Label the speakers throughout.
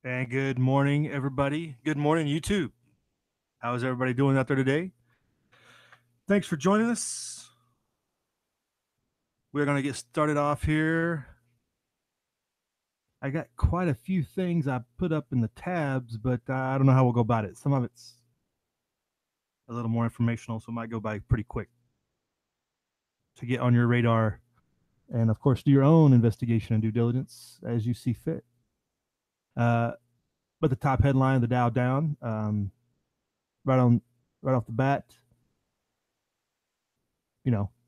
Speaker 1: And good morning, everybody. Good morning, YouTube. How is everybody doing out there today? Thanks for joining us. We're going to get started off here. I got quite a few things I put up in the tabs, but I don't know how we'll go about it. Some of it's a little more informational, so it might go by pretty quick to get on your radar. And of course, do your own investigation and due diligence as you see fit. Uh, but the top headline, the Dow down, right on, right off the bat.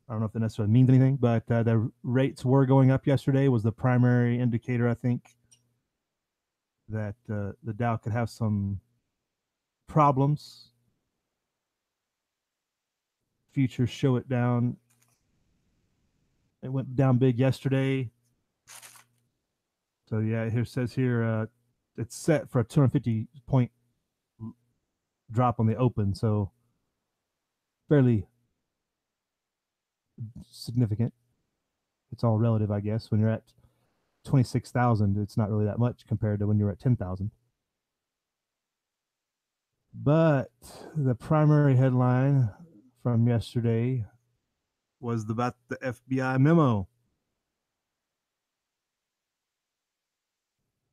Speaker 1: I don't know if that necessarily means anything, but the rates were going up yesterday was the primary indicator, I think, that the Dow could have some problems. Futures show it down. It went down big yesterday. So yeah, here says here it's set for a 250 point drop on the open. So fairly significant. It's all relative, I guess. When you're at 26,000, it's not really that much compared to when you're at 10,000. But the primary headline from yesterday was about the FBI memo.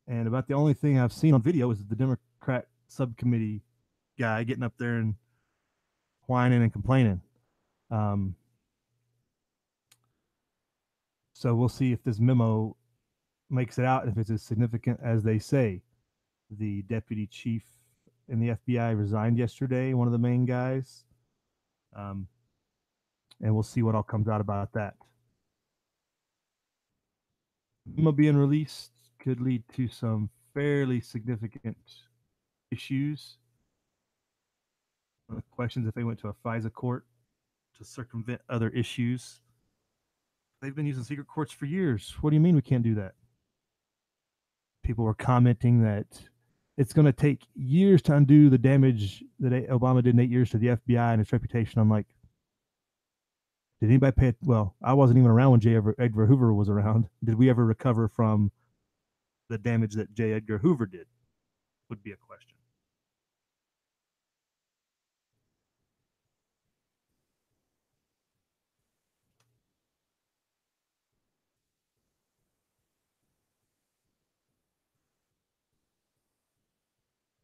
Speaker 1: And about the only thing I've seen on video is the Democrat subcommittee guy getting up there and whining and complaining. Um, so we'll see if this memo makes it out, if it's as significant as they say. The deputy chief in the FBI resigned yesterday, one of the main guys. Um, and we'll see what all comes out about that. Memo being released could lead to some fairly significant issues. Questions if they went to a FISA court to circumvent other issues. They've been using secret courts for years. What do you mean we can't do that? People were commenting that it's going to take years to undo the damage that Obama did in 8 years to the FBI and its reputation. I'm like, did anybody pay it? Well, I wasn't even around when J. Edgar Hoover was around. Did we ever recover from the damage that J. Edgar Hoover did? Would be a question.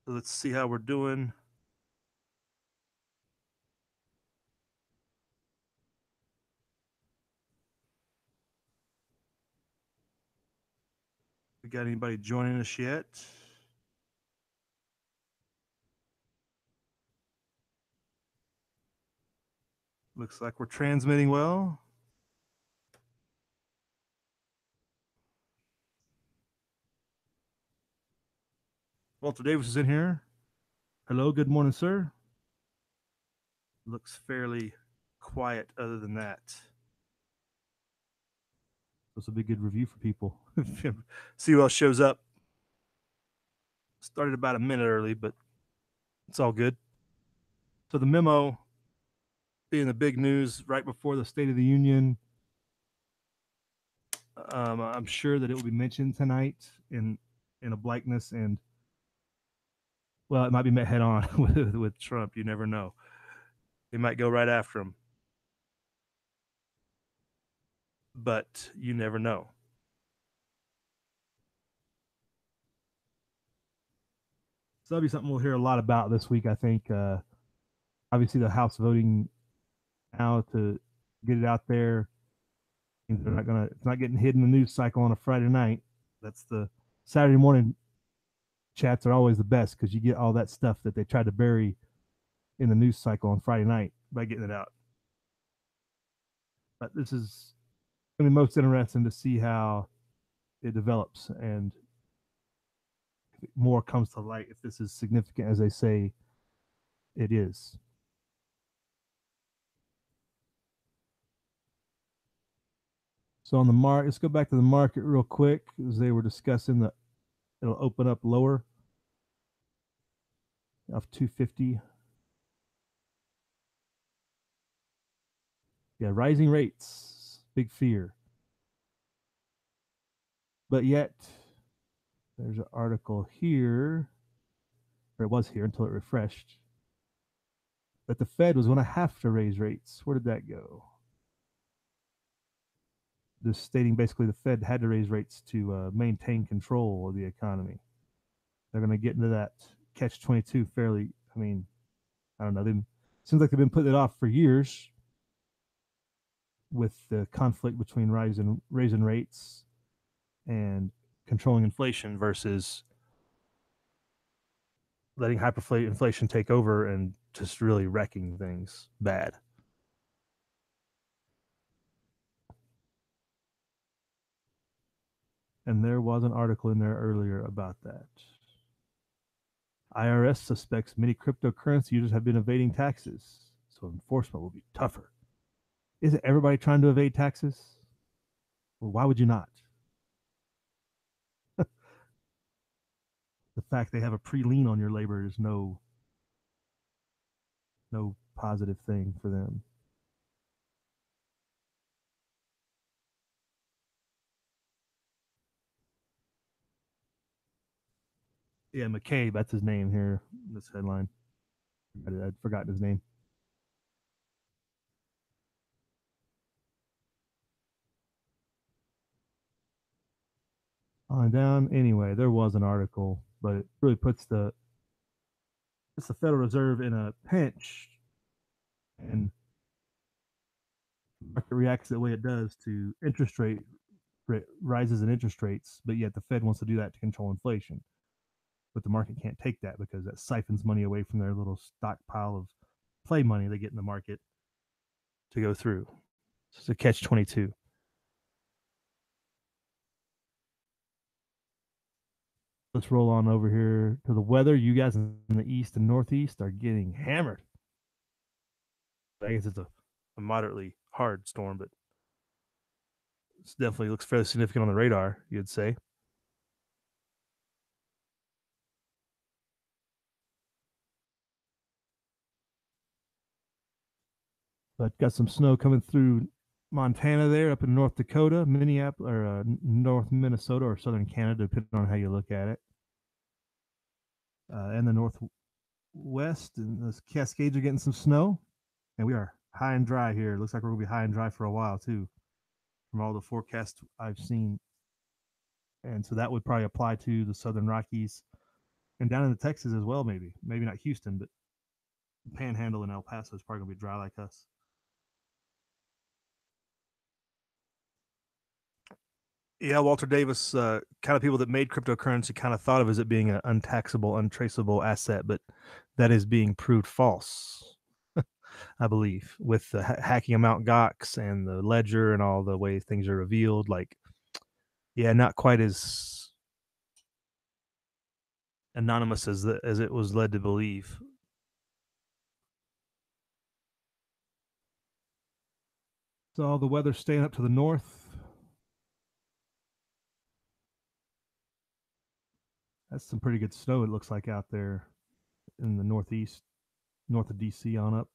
Speaker 1: So let's see how we're doing. We got anybody joining us yet? Looks like we're transmitting well. Walter Davis is in here. Hello, good morning, sir. Looks fairly quiet other than that. This will be a good review for people. See who else shows up. Started about a minute early, but it's all good. So the memo being the big news right before the State of the Union, I'm sure that it will be mentioned tonight in a blankness, and well, it might be met head on with Trump. You never know. They might go right after him, but you never know. So that'll be something we'll hear a lot about this week. I think. Obviously, the House voting now to get it out there. They're not gonna. It's not getting hid in the news cycle on a Friday night. That's the Saturday morning chats are always the best because you get all that stuff that they tried to bury in the news cycle on Friday night by getting it out. But this is going to be most interesting to see how it develops and if more comes to light if this is significant as they say it is. So on the market, let's go back to the market real quick as they were discussing the. It'll open up lower of 250. Yeah, rising rates, big fear. But yet, There's an article here, or it was here until it refreshed, that the Fed was going to have to raise rates. Where did that go? This stating basically the Fed had to raise rates to maintain control of the economy. They're going to get into that catch 22 fairly. I mean, I don't know. It seems like they've been putting it off for years with the conflict between raising rates and controlling inflation versus letting hyperinflation take over and just really wrecking things bad. And there was an article in there earlier about that. IRS suspects many cryptocurrency users have been evading taxes, so enforcement will be tougher. Isn't everybody trying to evade taxes? Well, why would you not? The fact they have a pre-lien on your labor is no positive thing for them. Yeah, McCabe, that's his name here. This headline. I'd forgotten his name. On down. Anyway, there was an article, but it really puts the Federal Reserve in a pinch, and the market reacts the way it does to interest rate rises in interest rates, but yet the Fed wants to do that to control inflation. But the market can't take that because that siphons money away from their little stockpile of play money they get in the market to go through. So it's a catch 22. Let's roll on over here to the weather. You guys in the east and northeast are getting hammered. I guess it's a moderately hard storm, but it definitely looks fairly significant on the radar, you'd say. But got some snow coming through Montana there, up in North Dakota, Minneapolis, or North Minnesota, or Southern Canada, depending on how you look at it. And the Northwest, and the Cascades are getting some snow. And we are high and dry here. It looks like we're going to be high and dry for a while, too, from all the forecasts I've seen. And so that would probably apply to the Southern Rockies and down into Texas as well, maybe. Maybe not Houston, but Panhandle and El Paso is probably going to be dry like us. Yeah, Walter Davis, kind of people that made cryptocurrency kind of thought of as it being an untaxable, untraceable asset, but that is being proved false, I believe, with the hacking of Mt. Gox and the ledger and all the way things are revealed. Like, yeah, not quite as anonymous as it was led to believe. So all the weather staying up to the north. That's some pretty good snow it looks like out there in the northeast, north of DC on up.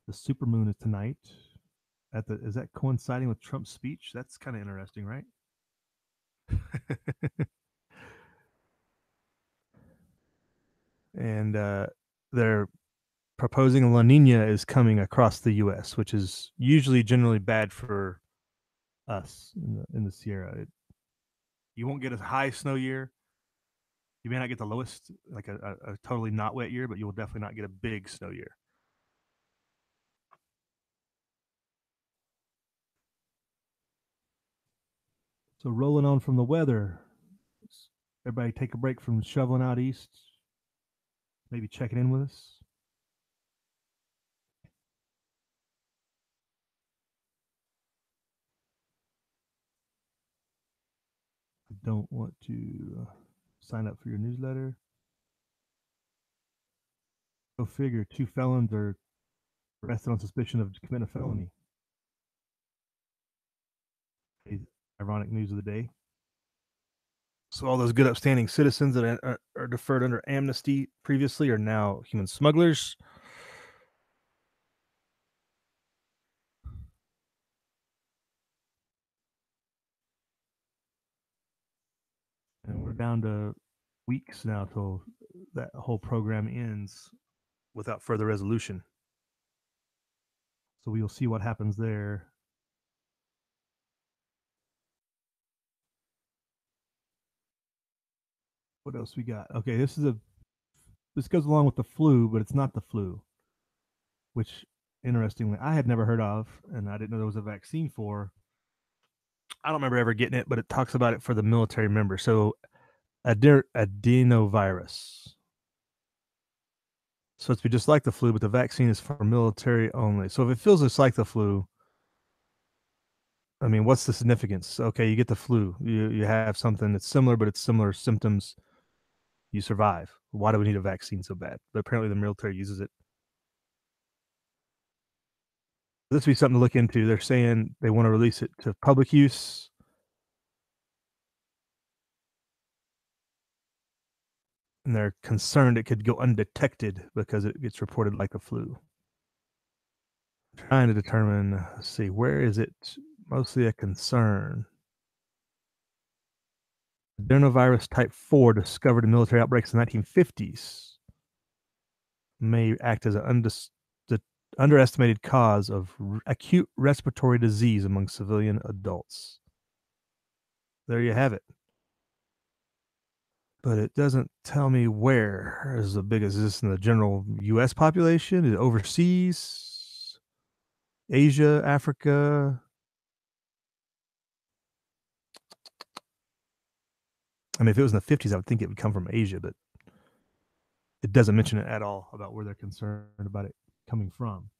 Speaker 1: The supermoon is tonight. Is that coinciding with Trump's speech? That's kind of interesting, right? And they're proposing a La Nina is coming across the U.S., which is usually generally bad for us in the Sierra. You won't get a high snow year. You may not get the lowest, like a totally not wet year, but you will definitely not get a big snow year. So rolling on from the weather, everybody take a break from shoveling out east. Maybe checking in with us. I don't want to sign up for your newsletter. Go figure. 2 felons are arrested on suspicion of committing a felony. Ironic news of the day. So all those good upstanding citizens that are deferred under amnesty previously are now human smugglers. We're down to weeks now till that whole program ends without further resolution. So we will see what happens there. What else we got? Okay, this goes along with the flu, but it's not the flu, which interestingly I had never heard of, and I didn't know there was a vaccine for. I don't remember ever getting it, but it talks about it for the military members. So adenovirus. So it's just like the flu, but the vaccine is for military only. So if it feels just like the flu, I mean, what's the significance? Okay, you get the flu, you have something that's similar, but it's similar symptoms. You survive. Why do we need a vaccine so bad? But apparently the military uses it. This would be something to look into. They're saying they want to release it to public use. And they're concerned it could go undetected because it gets reported like the flu. Trying to determine, let's see, where is it mostly a concern? Adenovirus type 4 discovered in military outbreaks in the 1950s may act as an underestimated cause of acute respiratory disease among civilian adults. There you have it. But it doesn't tell me where is the biggest. Is this in the general U.S. population? Is it overseas? Asia, Africa? I mean, if it was in the 50s, I would think it would come from Asia, but it doesn't mention it at all about where they're concerned about it coming from.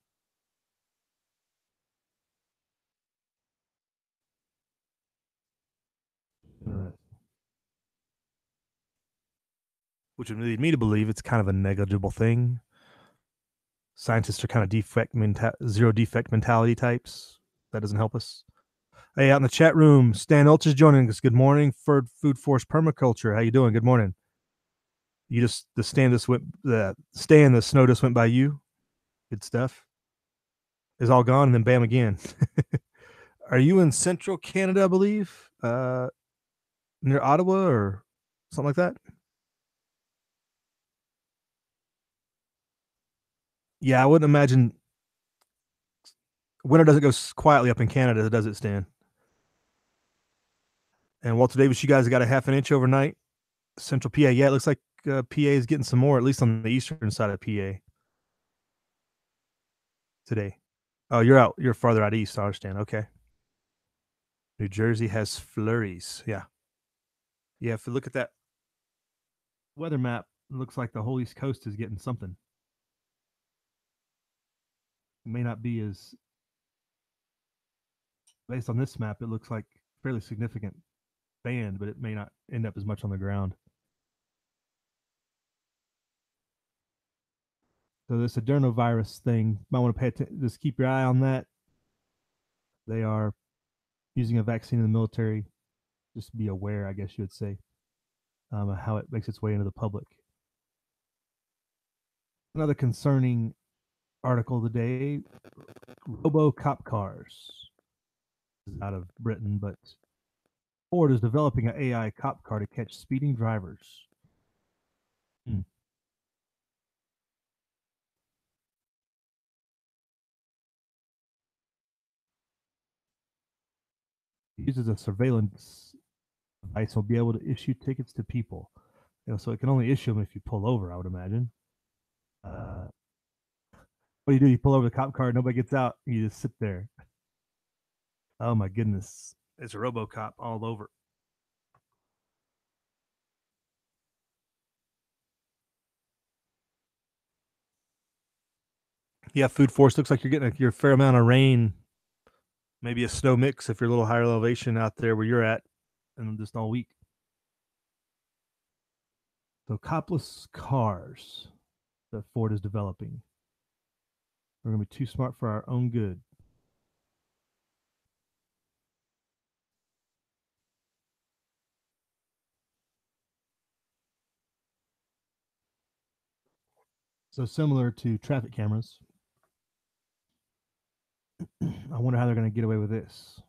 Speaker 1: Interesting. Which would lead me to believe it's kind of a negligible thing. Scientists are kind of zero defect mentality types. That doesn't help us. Hey, out in the chat room, Stan Ulch is joining us. Good morning, Food Force Permaculture. How you doing? Good morning. You just the snow just went by you. Good stuff. Is all gone and then bam again. Are you in central Canada, I believe? Near Ottawa or something like that? Yeah, I wouldn't imagine winter doesn't go quietly up in Canada, does it, Stan? And Walter Davis, you guys got a half an inch overnight. Central PA, yeah, it looks like PA is getting some more, at least on the eastern side of PA today. Oh, you're out. You're farther out east. I understand. Okay. New Jersey has flurries. Yeah. Yeah. If you look at that weather map, it looks like the whole East Coast is getting something. It may not be as, based on this map, it looks like fairly significant band, but it may not end up as much on the ground. So this adenovirus thing, might want to pay attention. Just keep your eye on that. They are using a vaccine in the military. Just be aware, I guess you would say, how it makes its way into the public. Another concerning article today: Robo cop cars. This is out of Britain, but Ford is developing an AI cop car to catch speeding drivers. It uses a surveillance device. Will be able to issue tickets to people. So it can only issue them if you pull over, I would imagine. What do? You pull over the cop car, nobody gets out, you just sit there. Oh my goodness. It's a RoboCop all over. Yeah, Food Force looks like you're getting your fair amount of rain, maybe a snow mix if you're a little higher elevation out there where you're at, and just all week. So copless cars that Ford is developing. We're going to be too smart for our own good. So similar to traffic cameras. I wonder how they're going to get away with this.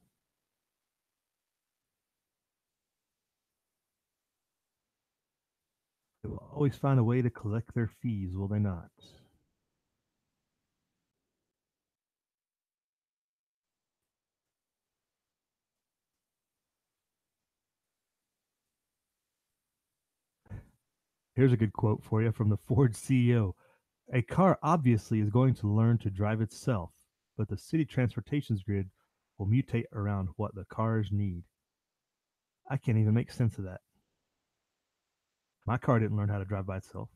Speaker 1: They will always find a way to collect their fees, will they not? Here's a good quote for you from the Ford CEO. A car obviously is going to learn to drive itself, but the city transportation's grid will mutate around what the cars need. I can't even make sense of that. My car didn't learn how to drive by itself.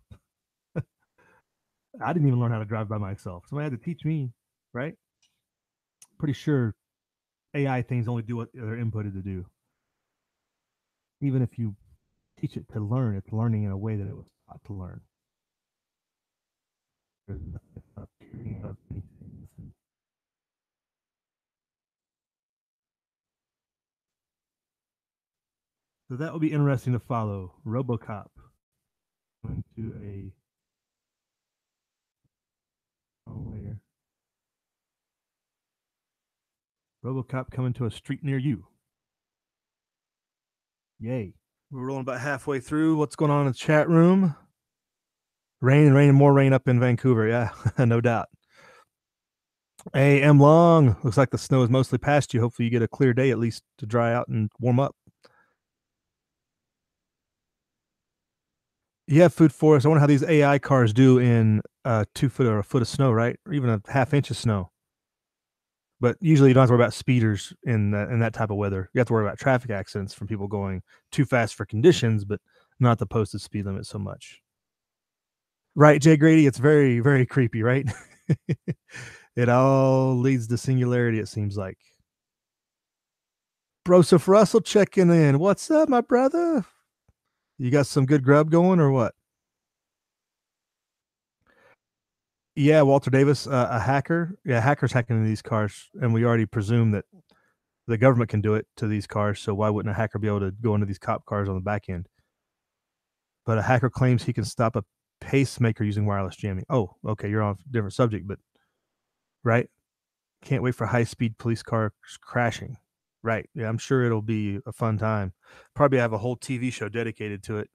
Speaker 1: I didn't even learn how to drive by myself. Somebody had to teach me, right? Pretty sure AI things only do what they're inputted to do. Even if you teach it to learn, it's learning in a way that it was taught to learn. There's nothing up here of anything. So that will be interesting to follow. RoboCop into a later. RoboCop coming to a street near you. Yay! We're rolling about halfway through. What's going on in the chat room? Rain and more rain up in Vancouver. Yeah, no doubt. Hey, M Long. Looks like the snow is mostly past you. Hopefully, you get a clear day at least to dry out and warm up. Yeah, Food Forest. I wonder how these AI cars do in 2 foot or a foot of snow, right? Or even a half inch of snow. But usually, you don't have to worry about speeders in that type of weather. You have to worry about traffic accidents from people going too fast for conditions, but not the posted speed limit so much. Right, Jay Grady. It's very, very creepy, right? It all leads to singularity, it seems like. Broseph Russell checking in. What's up, my brother? You got some good grub going or what? Yeah, Walter Davis, a hacker. Yeah, hackers hacking into these cars, and we already presume that the government can do it to these cars. So why wouldn't a hacker be able to go into these cop cars on the back end? But a hacker claims he can stop a pacemaker using wireless jamming. Oh, okay, you're on a different subject, but right. Can't wait for high-speed police cars crashing. Right. Yeah, I'm sure it'll be a fun time. Probably have a whole TV show dedicated to it.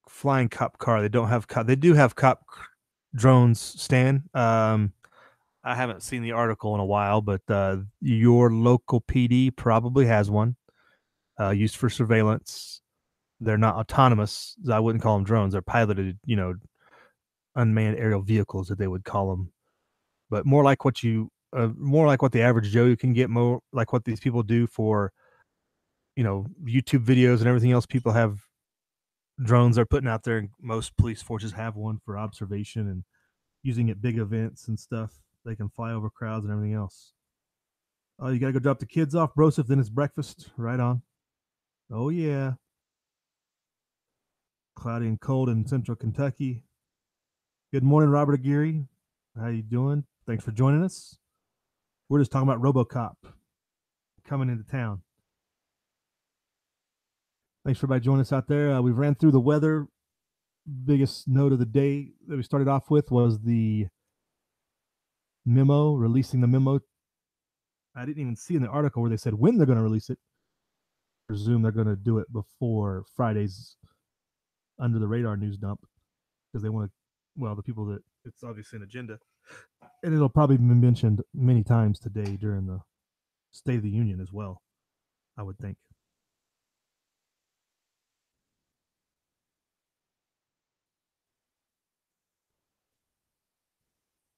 Speaker 1: Flying cop car. They don't have cop. They do have cop drones, Stan. I haven't seen the article in a while, but your local PD probably has one used for surveillance. They're not autonomous. I wouldn't call them drones. They're piloted, unmanned aerial vehicles that they would call them. But more like what the average Joe can get, more like what these people do for, YouTube videos and everything else. People have drones they're putting out there, and most police forces have one for observation and using at big events and stuff. They can fly over crowds and everything else. Oh, you gotta go drop the kids off, Broseph. Then it's breakfast. Right on. Oh yeah. Cloudy and cold in central Kentucky. Good morning, Robert Aguirre. How you doing? Thanks for joining us. We're just talking about RoboCop coming into town. Thanks for everybody joining us out there. We've ran through the weather. Biggest note of the day that we started off with was the memo, releasing the memo. I didn't even see in the article where they said when they're going to release it. I presume they're going to do it before Friday's under the radar news dump because they want to, well, the people that it's obviously an agenda. And it'll probably be mentioned many times today during the State of the Union as well, I would think.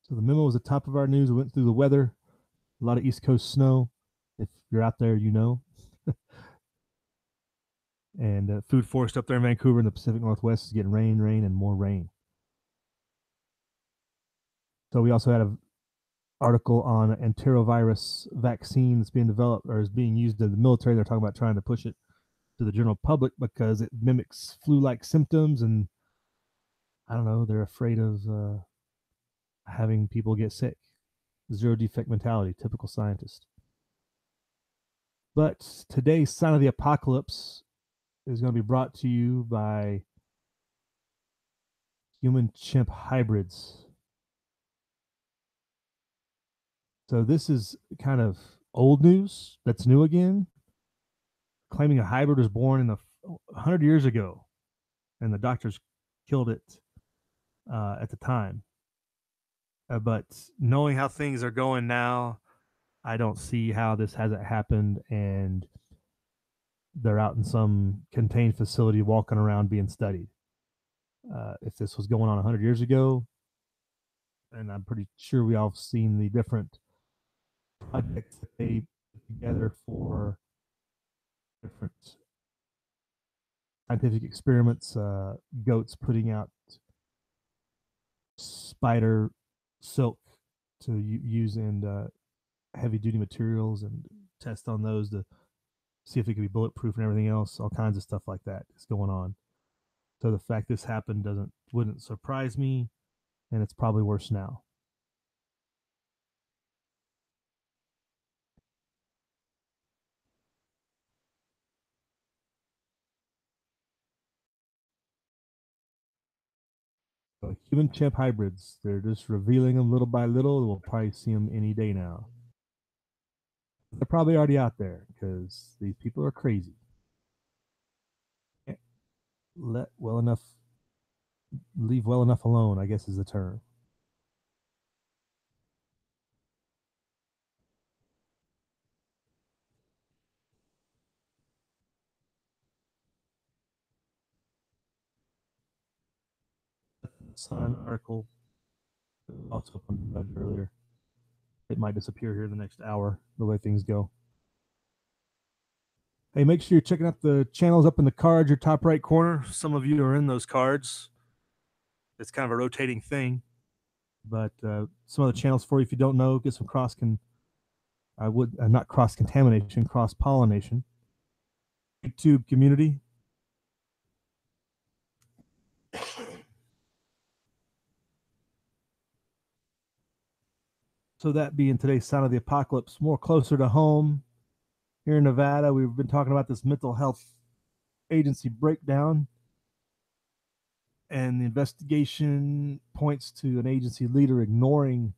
Speaker 1: So the memo was the top of our news. We went through the weather, a lot of East Coast snow. If you're out there, you know. And food forest up there in Vancouver in the Pacific Northwest is getting rain, and more rain. So we also had an article on enterovirus vaccine that's being developed or is being used in the military. They're talking about trying to push it to the general public because it mimics flu-like symptoms, and I don't know, they're afraid of having people get sick. Zero defect mentality, typical scientist. But today's sign of the apocalypse is going to be brought to you by human chimp hybrids. So this is kind of old news that's new again, claiming a hybrid was born in the 100 years ago, and the doctors killed it at the time. But knowing how things are going now, I don't see how this hasn't happened, and they're out in some contained facility walking around being studied. If this was going on 100 years ago, and I'm pretty sure we all have seen the different projects that they put together for different scientific experiments, goats putting out spider silk to use in heavy duty materials and test on those to see if it could be bulletproof and everything else. All kinds of stuff like that is going on. So the fact this happened wouldn't surprise me, and it's probably worse now. So human chimp hybrids, they're just revealing them little by little. We'll probably see them any day now. They're probably already out there because these people are crazy. Can't leave well enough alone, I guess is the term. Sun article also read earlier. It might disappear here in the next hour, the way things go. Hey, make sure you're checking out the channels up in the cards, your top right corner. Some of you are in those cards. It's kind of a rotating thing, but some of the channels for you, if you don't know, get some not cross contamination, cross pollination. YouTube community. So that being today's Sound of the Apocalypse, more closer to home here in Nevada. We've been talking about this mental health agency breakdown, and the investigation points to an agency leader ignoring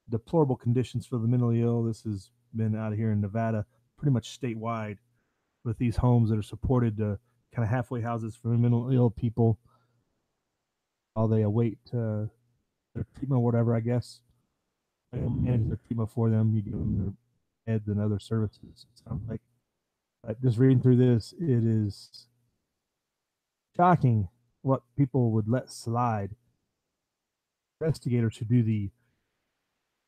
Speaker 1: deplorable conditions for the mentally ill. This has been out here in Nevada, pretty much statewide, with these homes that are supported to kind of halfway houses for mentally ill people while they await their treatment or whatever, I guess. Manage their treatment for them. You give them their meds and other services. It sounds like. But just reading through this, it is shocking what people would let slide. Investigators who do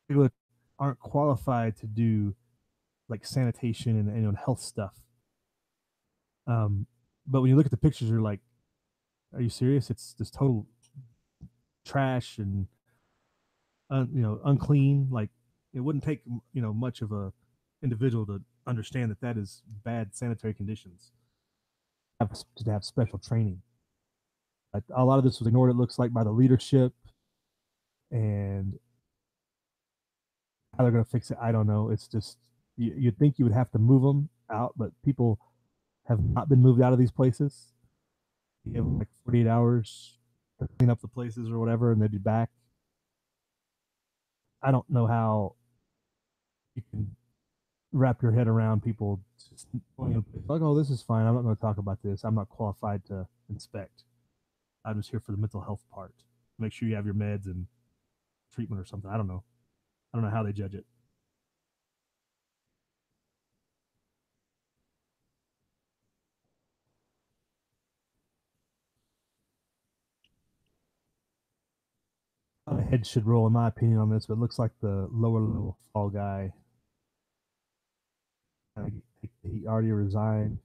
Speaker 1: people that aren't qualified to do like sanitation and health stuff. But when you look at the pictures, you're like, are you serious? It's just total trash and unclean. Like it wouldn't take much of a individual to understand that is bad sanitary conditions. To have special training. But a lot of this was ignored, it looks like, by the leadership, and how they're going to fix it, I don't know. It's just you'd think you would have to move them out, but people have not been moved out of these places. You have like 48 hours to clean up the places or whatever, and they'd be back. I don't know how you can wrap your head around people just like, oh, this is fine. I'm not going to talk about this. I'm not qualified to inspect. I'm just here for the mental health part. Make sure you have your meds and treatment or something. I don't know. I don't know how they judge it. A head should roll, in my opinion, on this, but it looks like the lower level fall guy. He already resigned.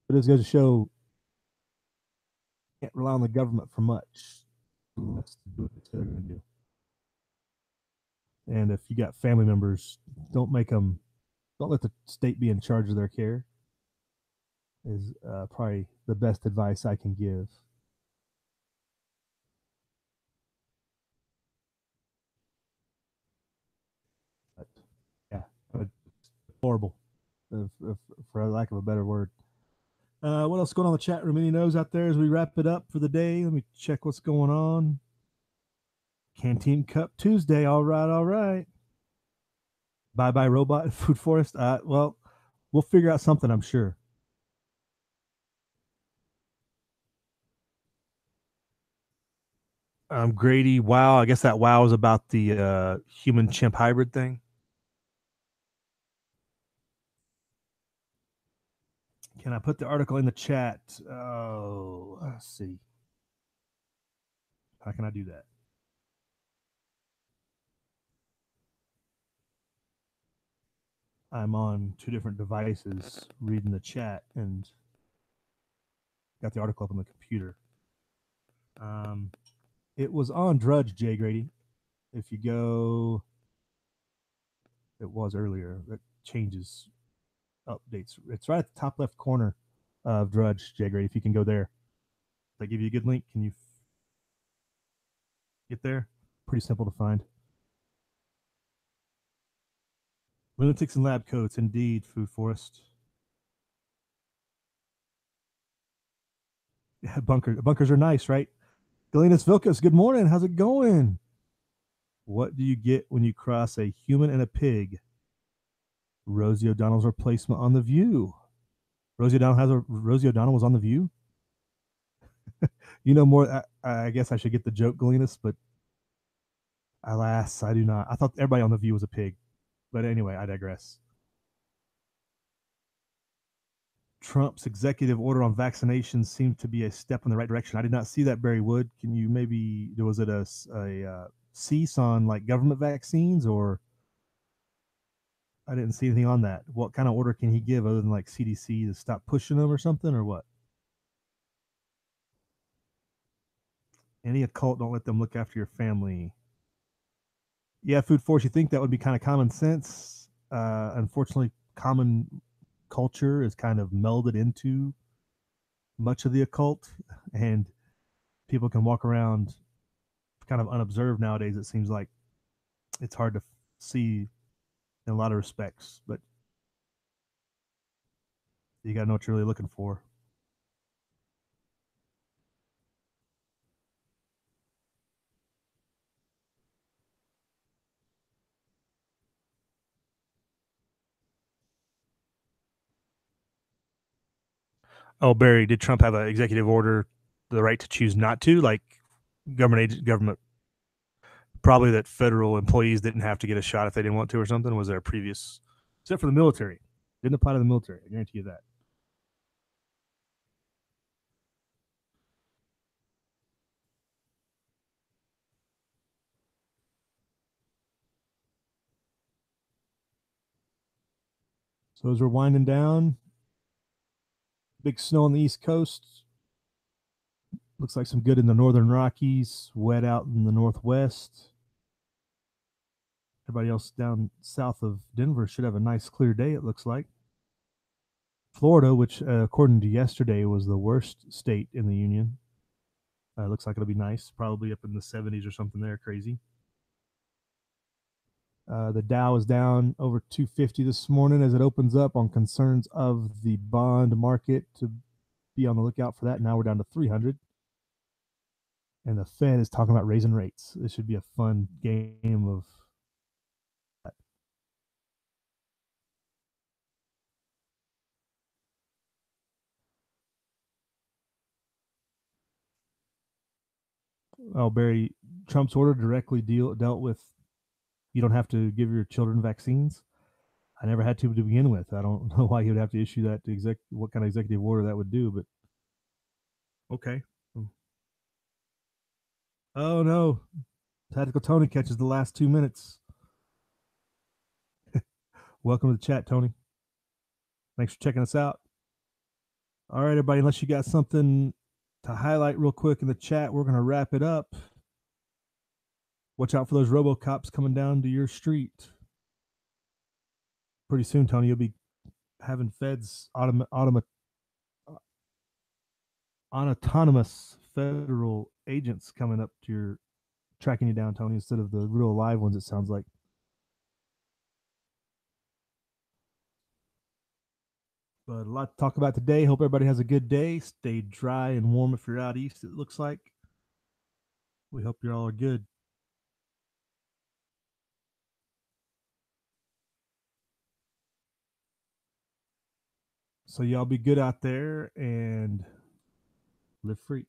Speaker 1: But it's going to show can't rely on the government for much. Let's do what they're going to do. And if you got family members, don't let the state be in charge of their care. Is probably the best advice I can give. But yeah, horrible, for lack of a better word. What else is going on in the chat room? Any knows out there as we wrap it up for the day? Let me check what's going on. Canteen Cup Tuesday. All right. Bye bye robot food forest. Well, We'll figure out something, I'm sure. Grady, wow. I guess that wow is about the human chimp hybrid thing. Can I put the article in the chat? Oh, let's see. How can I do that? I'm on two different devices reading the chat and got the article up on the computer. It was on Drudge, Jay Grady. If you go, it was earlier. It changes, updates. It's right at the top left corner of Drudge, Jay Grady. If you can go there, if I give you a good link, can you get there? Pretty simple to find. Lunatics and lab coats, indeed, Food Forest. Yeah, bunkers are nice, right? Galenas Vilkas, good morning. How's it going? What do you get when you cross a human and a pig? Rosie O'Donnell's replacement on The View. Rosie O'Donnell was on The View. You know more. I guess I should get the joke, Galenas, but alas, I do not. I thought everybody on The View was a pig. But anyway, I digress. Trump's executive order on vaccinations seemed to be a step in the right direction. I did not see that, Barry Wood. Can you maybe, was it a cease on like government vaccines, or I didn't see anything on that? What kind of order can he give other than like CDC to stop pushing them or something, or what? Any occult, don't let them look after your family. Yeah, Food Force, you think that would be kind of common sense. Unfortunately, common culture is kind of melded into much of the occult, and people can walk around kind of unobserved nowadays. It seems like it's hard to see in a lot of respects, but you got to know what you're really looking for. Oh, Barry, did Trump have an executive order, the right to choose not to, like government, probably that federal employees didn't have to get a shot if they didn't want to or something? Was there a previous, except for the military? Didn't apply to the military. I guarantee you that. So as we're winding down, big snow on the East Coast. Looks like some good in the northern Rockies, wet out in the Northwest. Everybody else down south of Denver should have a nice clear day, it looks like. Florida, which according to yesterday was the worst state in the union, looks like it'll be nice, probably up in the 70s or something there, crazy. The Dow is down over 250 this morning as it opens up on concerns of the bond market, to be on the lookout for that. Now we're down to 300. And the Fed is talking about raising rates. This should be a fun game of. Oh, Barry, Trump's order directly dealt with, you don't have to give your children vaccines. I never had to begin with. I don't know why he would have to issue that to what kind of executive order that would do, but okay. Oh no, Tactical Tony catches the last 2 minutes. Welcome to the chat, Tony. Thanks for checking us out. All right, everybody. Unless you got something to highlight real quick in the chat, we're gonna wrap it up. Watch out for those RoboCops coming down to your street. Pretty soon, Tony, you'll be having feds autonomous federal agents coming up to your, tracking you down, Tony, instead of the real live ones, it sounds like. But a lot to talk about today. Hope everybody has a good day. Stay dry and warm if you're out east, it looks like. We hope you all are good. So y'all be good out there and live free.